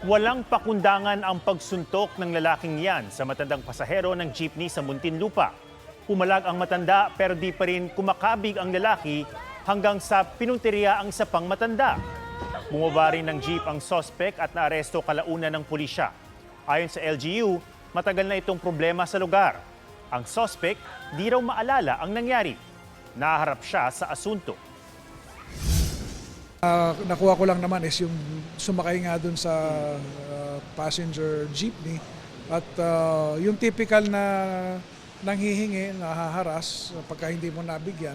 Walang pakundangan ang pagsuntok ng lalaking yan sa matandang pasahero ng jeepney sa Muntinlupa. Pumalag ang matanda pero di pa rin kumakabig ang lalaki hanggang sa pinunteriya ang isa pang matanda. Bumaba rin ng jeep ang sospek at naaresto kalaunan ng pulisya. Ayon sa LGU, matagal na itong problema sa lugar. Ang sospek di raw maalala ang nangyari. Naharap siya sa asunto. Nakuha ko lang naman is yung sumakay nga dun sa passenger jeepney at yung typical na nanghihingi, nahaharas pagka hindi mo nabigyan.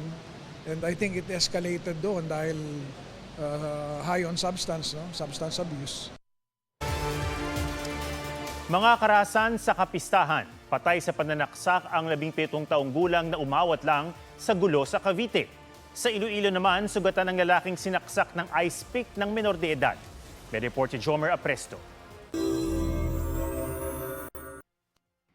And I think it escalated doon dahil high on substance, no? Substance abuse. Mga karahasan sa kapistahan, patay sa pananaksak ang 17 taong gulang na umawat lang sa gulo sa Cavite. Sa Iloilo naman, sugatan ng lalaking sinaksak ng ice pick ng menor de edad. May report si Jomer Apresto.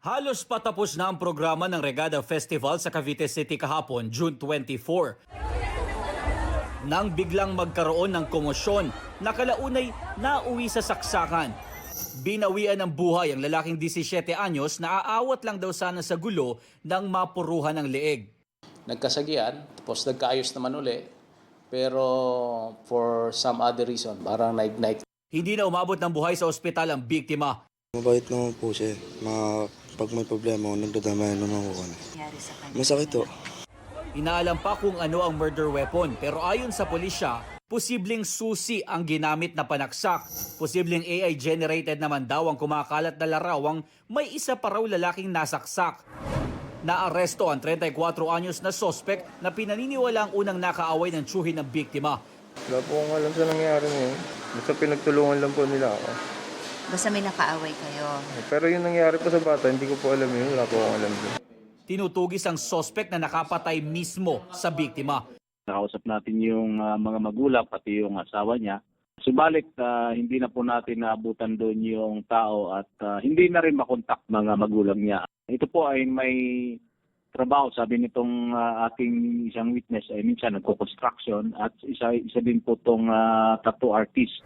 Halos patapos na ang programa ng Regada Festival sa Cavite City kahapon, June 24. Nang biglang magkaroon ng komosyon, nakalaunay nauwi sa saksakan. Binawian ng buhay ang lalaking 17 anyos na aawat lang daw sana sa gulo nang mapuruhan ng leeg. Nagkasagian, tapos nagkaayos naman uli. Pero for some other reason, parang na-ignite. Hindi na umabot ng buhay sa ospital ang biktima. Mabait naman po siya. Pag may problema, nagdadamayan naman ko. Masakit to. Inaalam pa kung ano ang murder weapon pero ayon sa pulisya, posibleng susi ang ginamit na panaksak. Posibleng AI-generated naman daw ang kumakalat na larawang may isa pa raw lalaking nasaksak. Naaresto ang 34 anyos na sospek na pinaniniwala ang unang nakaaway ng tiyuhin ng biktima. Wala po akong alam sa nangyari ngayon. Basta pinagtulungan lang po nila ako. Basta may nakaaway kayo. Pero yung nangyari po sa bata, hindi ko po alam yun. Wala po akong alam yun. Tinutugis ang sospek na nakapatay mismo sa biktima. Nakausap natin yung mga magulang, pati yung asawa niya. Subalit, hindi na po natin naabutan doon yung tao at hindi na rin makontak mga magulang niya. Ito po ay may trabaho, sabi nitong aking isang witness, ay minsan nagko-construction at isa din po itong tattoo artist.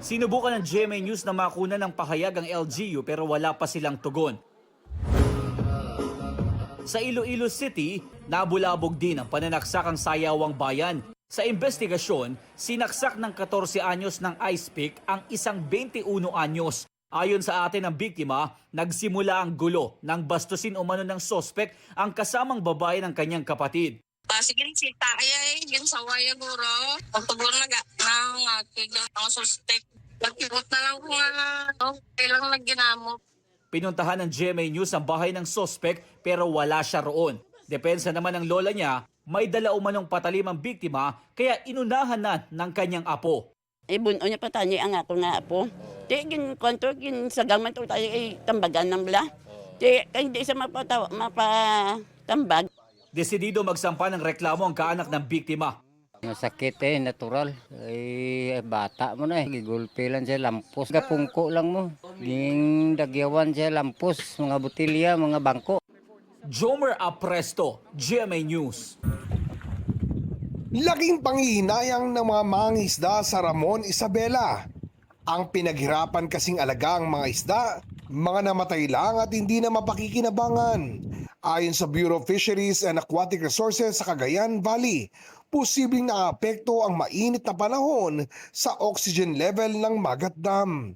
Sinubukan ng GMA News na makuna ng pahayag ang LGU pero wala pa silang tugon. Sa Iloilo City, nabulabog din ang pananaksakang Sayawang Bayan. Sa investigasyon, sinaksak ng 14 anyos ng ice pick ang isang 21 anyos. Ayon sa atin ng biktima, nagsimula ang gulo nang bastusin umano ng sospek ang kasamang babae ng kanyang kapatid. Sige rin sita ay yung sawaya guro. Pagtuguro na ang suspect. Nagkikot na lang kung kailang nagginamo. Pinuntahan ng GMA News ang bahay ng sospek pero wala siya roon. Depensa naman ng lola niya, may dala umanong patalim ang biktima kaya inunahan na ng kanyang apo. Ibuno niya patani ang ako nga apo. Di gin kontrol gin sagaman to tayo tambagan ng bla. Di hindi sa mapatambag. Desidido magsampa ng reklamo ang kaanak ng biktima. Masakit natural. Bata mo na gigulpe lang siya, lampos. Gapungko lang mo. Ging dagyawan siya, lampos. Mga botilya, mga bangko. Jomer Apresto, GMA News. Laking panghihinayang ng mga mangingisda sa Ramon Isabela. Ang pinaghirapan kasing alaga ang mga isda, mga namatay lang at hindi na mapakikinabangan. Ayon sa Bureau of Fisheries and Aquatic Resources sa Cagayan Valley, posibleng nakaapekto ang mainit na panahon sa oxygen level ng Magat Dam.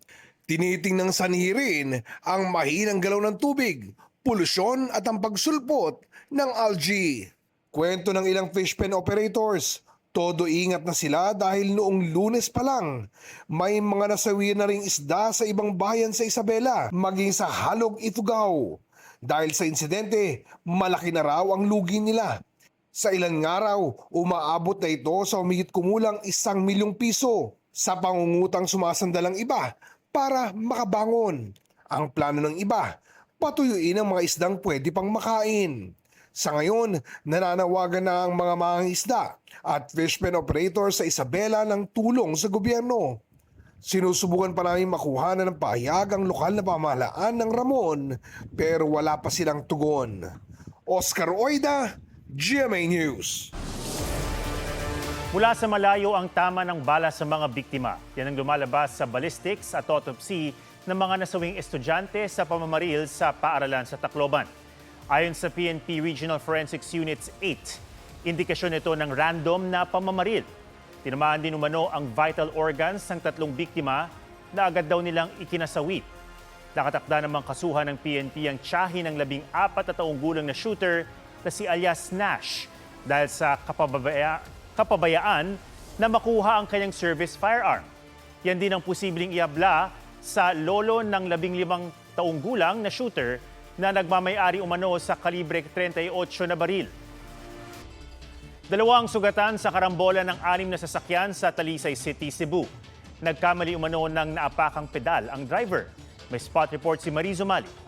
Tinitingnang sanhi rin ang mahinang galaw ng tubig, polusyon at ang pagsulpot ng algae. Kwento ng ilang fish pen operators, todo ingat na sila dahil noong Lunes pa lang, may mga nasawi na ring isda sa ibang bayan sa Isabela, maging sa Halog, Ifugao. Dahil sa insidente, malaki na raw ang lugi nila. Sa ilang araw, umaabot na ito sa humigit kumulang 1 milyong piso sa pangungutang sumasandalang iba para makabangon. Ang plano ng iba, patuyuin ang mga isdang pwede pang makain. Sa ngayon, nananawagan na ang mga mangingisda at fishpen operators sa Isabela ng tulong sa gobyerno. Sinusubukan pa namin makuha na ng pahayag ang lokal na pamahalaan ng Ramon pero wala pa silang tugon. Oscar Oida, GMA News. Mula sa malayo ang tama ng bala sa mga biktima. Yan ang lumalabas sa ballistics at autopsy ng mga nasawing estudyante sa pamamaril sa paaralan sa Tacloban. Ayon sa PNP Regional Forensics Units 8, indikasyon ito ng random na pamamaril. Tinamaan din umano ang vital organs ng 3 biktima na agad daw nilang ikinasawi. Nakatakda namang kasuhan ng PNP ang tiyahin ng 14 na taong gulang na shooter na si alias Nash dahil sa kapabayaan na makuha ang kanyang service firearm. Yan din ang posibleng iabla sa lolo ng 15 taong gulang na shooter na nagmamayari umano sa kalibre 38 na baril. 2 sugatan sa karambola ng 6 na sasakyan sa Talisay City, Cebu. Nagkamali umano ng naapakang pedal ang driver. May spot report si Marizo Mali.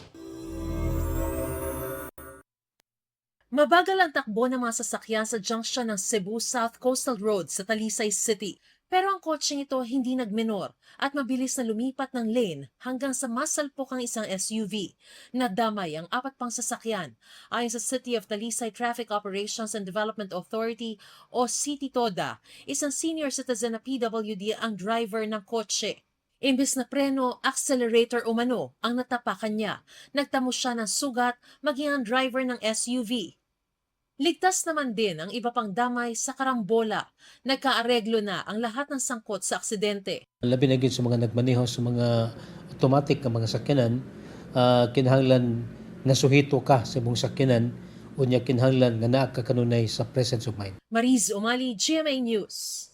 Mabagal ang takbo ng mga sasakyan sa junction ng Cebu South Coastal Road sa Talisay City. Pero ang kotseng ito hindi nagminor at mabilis na lumipat ng lane hanggang sa masalpok ang isang SUV. Nadamay ang 4 pang sasakyan. Ayon sa City of Talisay Traffic Operations and Development Authority o City TODA, isang senior citizen na PWD ang driver ng kotse. Imbes na preno, accelerator umano ang natapakan niya. Nagtamo siya ng sugat maging ang driver ng SUV. Ligtas naman din ang iba pang damay sa karambola. Nagkaareglo na ang lahat ng sangkot sa aksidente. Labi na gid sa mga nagmaneho sa mga automatic na mga sakyanan, kinahanglan nasuhito ka sa imong sakyanan unya kinahanglan nga naa ka kanunay sa presence of mind. Mariz Umali, GMA News.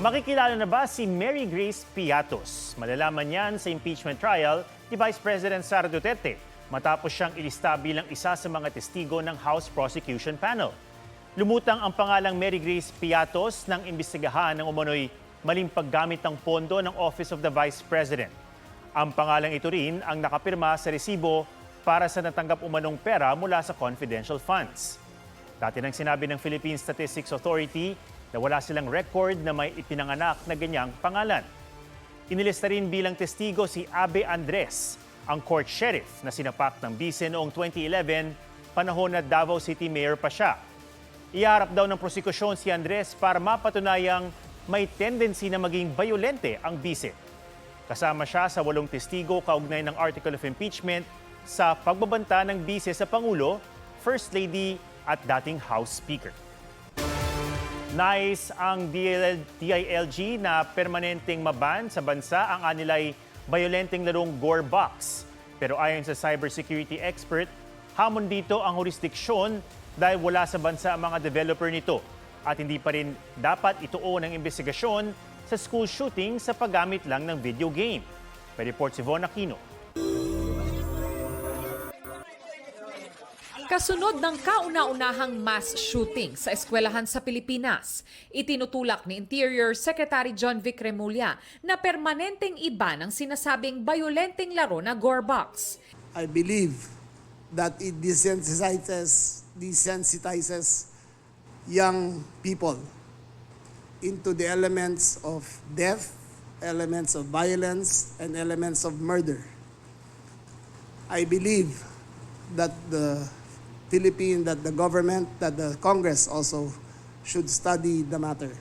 Makikilala na ba si Mary Grace Piatos? Malalaman yan sa impeachment trial ni Vice President Sara Duterte matapos siyang ilista bilang isa sa mga testigo ng House Prosecution Panel. Lumutang ang pangalang Mary Grace Piatos nang imbestigahan ng umano'y maling paggamit ng pondo ng Office of the Vice President. Ang pangalang ito rin ang nakapirma sa resibo para sa natanggap umanong pera mula sa confidential funds. Dati nang sinabi ng Philippine Statistics Authority na wala silang record na may ipinanganak na ganyang pangalan. Inilista rin bilang testigo si Abe Andres, ang court sheriff na sinapak ng bise noong 2011, panahon na Davao City Mayor pa siya. Iharap daw ng prosekusyon si Andres para mapatunayang may tendency na maging bayolente ang bise. Kasama siya sa 8 testigo kaugnay ng Article of Impeachment sa pagbabanta ng bise sa Pangulo, First Lady at dating House Speaker. Nais ang DILG na permanenteng maban sa bansa ang anilay bayolenteng larong Gore Box. Pero ayon sa cybersecurity expert, hamon dito ang jurisdiksyon dahil wala sa bansa ang mga developer nito at hindi pa rin dapat ituon ang investigasyon sa school shooting sa paggamit lang ng video game. May report si Von Aquino. Kasunod ng kauna-unahang mass shooting sa eskwelahan sa Pilipinas, itinutulak ni Interior Secretary John Vic Remulla na permanenteng iba ng sinasabing bayolenteng laro na Gore Box. I believe that it desensitizes young people into the elements of death, elements of violence, and elements of murder. I believe that the government, that the Congress also should study the matter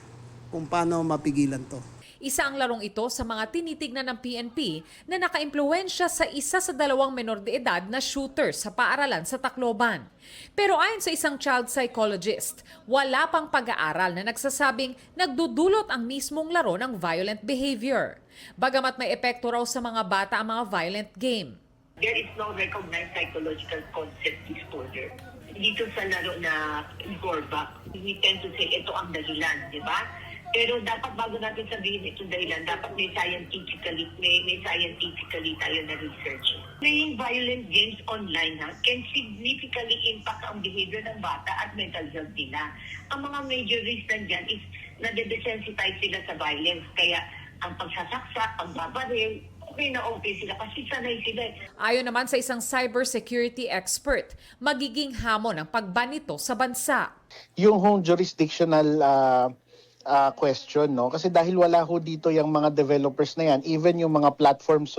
kung paano mapigilan to. Isa ang larong ito sa mga tinitignan ng PNP na nakaimpluwensya sa isa sa 2 menor de edad na shooter sa paaralan sa Tacloban. Pero ayon sa isang child psychologist, wala pang pag-aaral na nagsasabing nagdudulot ang mismong laro ng violent behavior. Bagamat may epekto raw sa mga bata ang mga violent game. There is no recognized psychological concept disorder. Dito sa laro na Gore Box, we tend to say ito ang dahilan, di ba? Pero dapat bago natin sabihin ito dahilan, dapat may scientifically tayo na research. Playing violent games online can significantly impact ang behavior ng bata at mental health nila. Ang mga major reason dyan is nade-desensitize sila sa violence. Kaya ang pagsasaksak, pagbabaril, okay sila kasi sanay sila. Ayon naman sa isang cybersecurity expert, magiging hamon ang pagban nito sa bansa. Yung home jurisdictional question, no? Kasi dahil wala ho dito yung mga developers na yan, even yung mga platforms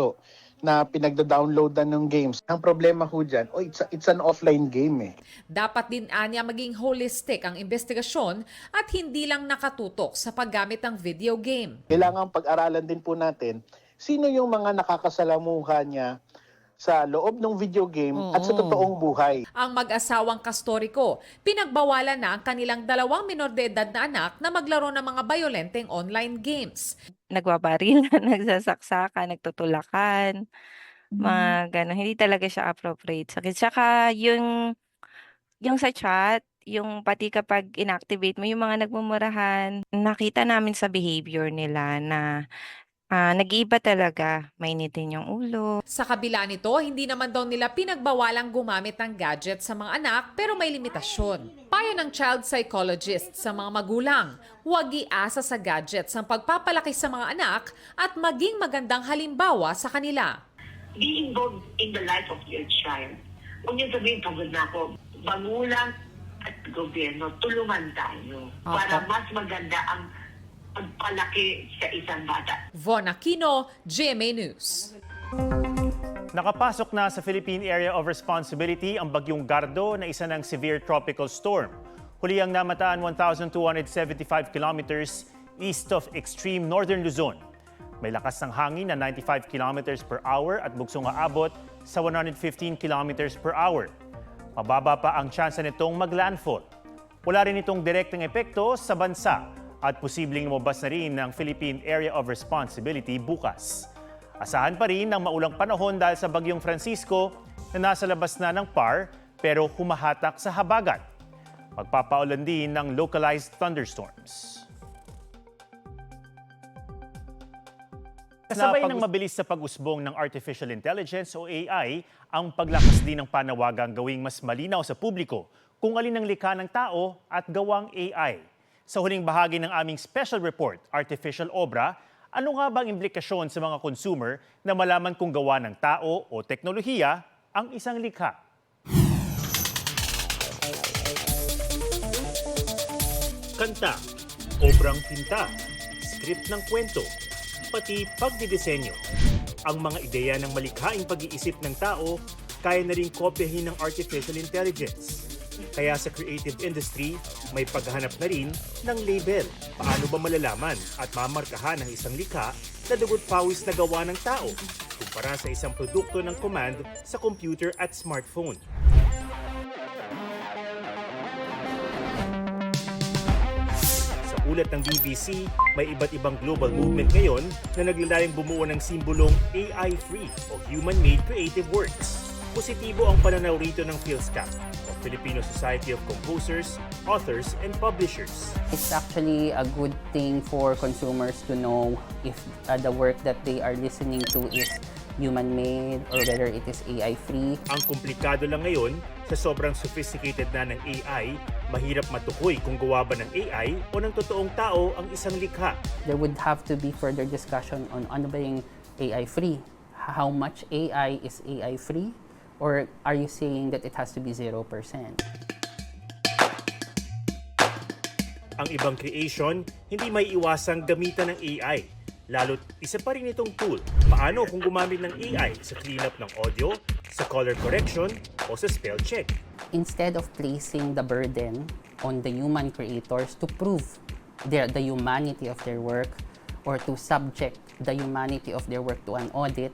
na pinagda-downloadan ng games. Ang problema ho dyan, it's an offline game eh. Dapat din anya maging holistic ang investigasyon at hindi lang nakatutok sa paggamit ng video game. Kailangan pag-aralan din po natin sino yung mga nakakasalamuha niya sa loob ng video game at sa totoong buhay. Ang mag-asawang Castorico, pinagbawalan na ang kanilang 2 minor de edad na anak na maglaro ng mga bayolenteng online games. Nagbabaril, nagsasaksakan, nagtutulakan, mga gano'n. Hindi talaga siya appropriate sa kids. Tsaka yung sa chat, yung pati kapag inactivate mo, yung mga nagmumurahan, nakita namin sa behavior nila na nag-iiba talaga, mainitin yung ulo. Sa kabila nito, hindi naman daw nila pinagbawalang gumamit ng gadget sa mga anak pero may limitasyon. Payo ng child psychologist sa mga magulang, huwag iasa sa gadgets ang pagpapalaki sa mga anak at maging magandang halimbawa sa kanila. Be involved in the life of your child. Huwag niyo sabihin, pagod na ako. Magulang at gobyerno, tulungan tayo para mas maganda ang pagpalaki sa isang bata. Von Aquino, GMA News. Nakapasok na sa Philippine Area of Responsibility ang bagyong Gardo na isa ng severe tropical storm. Huli ang namataan 1,275 kilometers east of extreme northern Luzon. May lakas ng hangin na 95 kilometers per hour at bugsong aabot sa 115 kilometers per hour. Mababa pa ang tsansa nitong maglandfall. Wala rin itong direktang epekto sa bansa at posibleng lumabas na rin ng Philippine Area of Responsibility bukas. Asahan pa rin ng maulang panahon dahil sa bagyong Francisco na nasa labas na ng PAR pero humahatak sa habagat. Magpapaulan din ng localized thunderstorms. Kasabay ng mabilis sa pag-usbong ng Artificial Intelligence o AI, ang paglakas din ng panawagang gawing mas malinaw sa publiko kung alin ang likha ng tao at gawang AI. Sa huling bahagi ng aming special report, Artificial Obra, ano nga bang implikasyon sa mga consumer na malaman kung gawa ng tao o teknolohiya ang isang likha? Kanta, obrang pinta, script ng kwento, pati pagdidisenyo. Ang mga ideya ng malikhaing pag-iisip ng tao kaya na rin kopyahin ng Artificial Intelligence. Kaya sa creative industry, may paghahanap na rin ng label. Paano ba malalaman at mamarkahan ang isang likha na dugot pawis na gawa ng tao kumpara sa isang produkto ng command sa computer at smartphone? Sa ulat ng BBC, may iba't ibang global movement ngayon na naglalayong bumuo ng simbolong AI-free o human-made creative works. Positibo ang pananaw rito ng PhilSCAP, o Filipino Society of Composers, Authors, and Publishers. It's actually a good thing for consumers to know if the work that they are listening to is human-made or whether it is AI-free. Ang komplikado lang ngayon, sa sobrang sophisticated na ng AI, mahirap matukoy kung gawa ba ng AI o ng totoong tao ang isang likha. There would have to be further discussion on ano ba yung AI-free. How much AI is AI-free? Or are you saying that it has to be 0%? Ang ibang creation, hindi may iwasang gamitan ng AI. Lalo't isa pa rin itong tool. Paano kung gumamit ng AI sa cleanup ng audio, sa color correction, o sa spell check? Instead of placing the burden on the human creators to prove the humanity of their work or to subject the humanity of their work to an audit,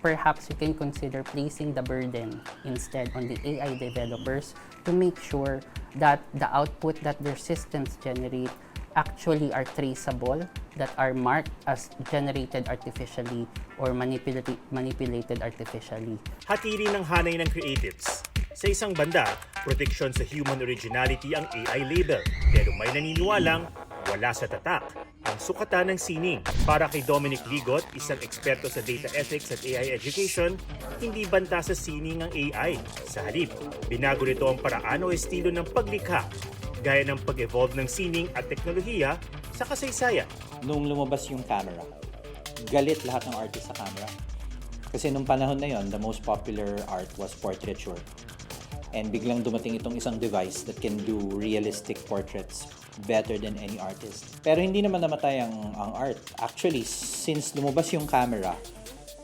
perhaps you can consider placing the burden instead on the AI developers to make sure that the output that their systems generate actually are traceable, that are marked as generated artificially or manipulated artificially. Hatiri ng hanay ng creatives. Sa isang banda, proteksyon sa human originality ang AI label. Pero may naniniwalang wala sa tatak ang sukatan ng sining. Para kay Dominic Ligot, isang eksperto sa data ethics at AI education, hindi banta sa sining ang AI. Sa halip, binago nito ang paraan o estilo ng paglikha, gaya ng pag-evolve ng sining at teknolohiya sa kasaysayan. Nung lumabas yung camera, galit lahat ng artist sa camera. Kasi nung panahon na yon, the most popular art was portraiture. And biglang dumating itong isang device that can do realistic portraits better than any artist. Pero hindi naman namatay ang art. Actually, since lumabas yung camera,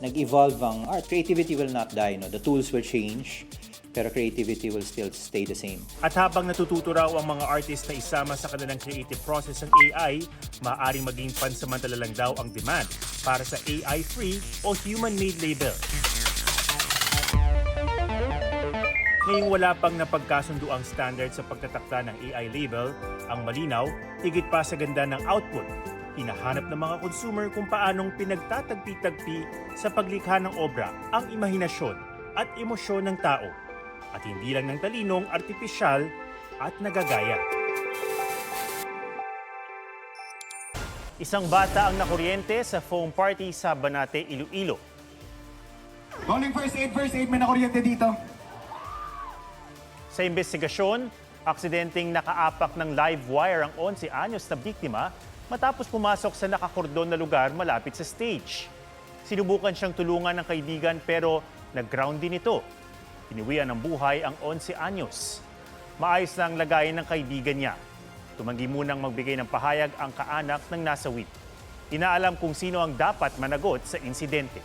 nag-evolve ang art. Creativity will not die, no? The tools will change, pero creativity will still stay the same. At habang natututo raw ang mga artist na isama sa kanilang creative process ang AI, maaaring maging pansamantala lang daw ang demand para sa AI-free o human-made label. Ngayong wala pang napagkasundo ang standard sa pagtatakda ng AI label, ang malinaw, higit pa sa ganda ng output. Hinahanap ng mga consumer kung paanong pinagtatagpi-tagpi sa paglikha ng obra ang imahinasyon at emosyon ng tao. At hindi lang ng talinong, artipisyal at nagagaya. Isang bata ang nakuryente sa foam party sa Banate, Iloilo. Calling first aid, may nakuryente dito. Sa investigasyon, aksidenteng nakaapak ng live wire ang 11 anyos na biktima matapos pumasok sa nakakordon na lugar malapit sa stage. Sinubukan siyang tulungan ng kaibigan pero nag-ground din ito. Piniwian ng buhay ang 11 anyos. Maayos na ang lagayan ng kaibigan niya. Tumanggi munang magbigay ng pahayag ang kaanak ng nasawi. Inaalam kung sino ang dapat managot sa insidente.